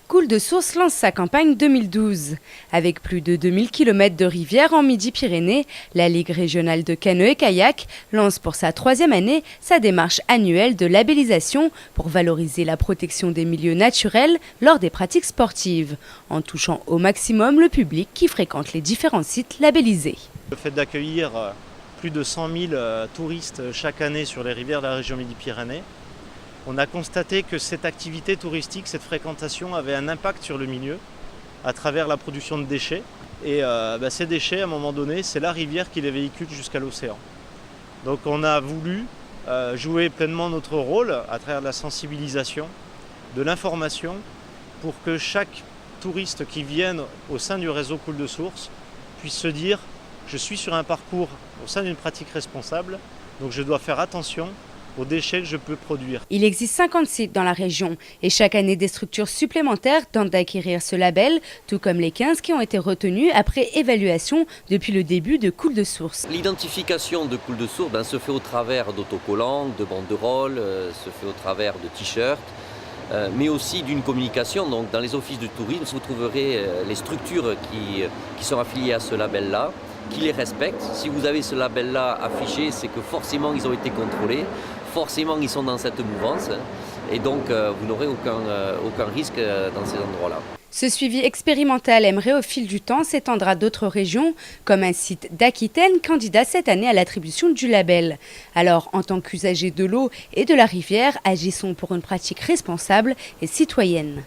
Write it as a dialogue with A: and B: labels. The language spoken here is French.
A: Coule de Source lance sa campagne 2012. Avec plus de 2000 km de rivières en Midi-Pyrénées, la Ligue régionale de canoë-kayak lance pour sa 3e année sa démarche annuelle de labellisation pour valoriser la protection des milieux naturels lors des pratiques sportives, en touchant au maximum le public qui fréquente les différents sites labellisés.
B: Le fait d'accueillir plus de 100 000 touristes chaque année sur les rivières de la région Midi-Pyrénées, on a constaté que cette activité touristique, cette fréquentation avait un impact sur le milieu à travers la production de déchets. Et ces déchets, à un moment donné, c'est la rivière qui les véhicule jusqu'à l'océan. Donc on a voulu jouer pleinement notre rôle à travers de la sensibilisation, de l'information, pour que chaque touriste qui vienne au sein du réseau Coule de Source puisse se dire « je suis sur un parcours au sein d'une pratique responsable, donc je dois faire attention aux déchets que je peux produire ».
A: Il existe 50 sites dans la région et chaque année des structures supplémentaires tentent d'acquérir ce label, tout comme les 15 qui ont été retenus après évaluation depuis le début de Coule de Source.
C: L'identification de Coule de Source se fait au travers d'autocollants, de banderoles, se fait au travers de t-shirts, mais aussi d'une communication. Donc dans les offices de tourisme, vous trouverez les structures qui sont affiliées à ce label-là, qui les respectent. Si vous avez ce label-là affiché, c'est que forcément ils ont été contrôlés, forcément ils sont dans cette mouvance, et donc vous n'aurez aucun risque dans ces endroits-là.
A: Ce suivi expérimental aimerait au fil du temps s'étendre à d'autres régions, comme un site d'Aquitaine, candidat cette année à l'attribution du label. Alors, en tant qu'usagers de l'eau et de la rivière, agissons pour une pratique responsable et citoyenne.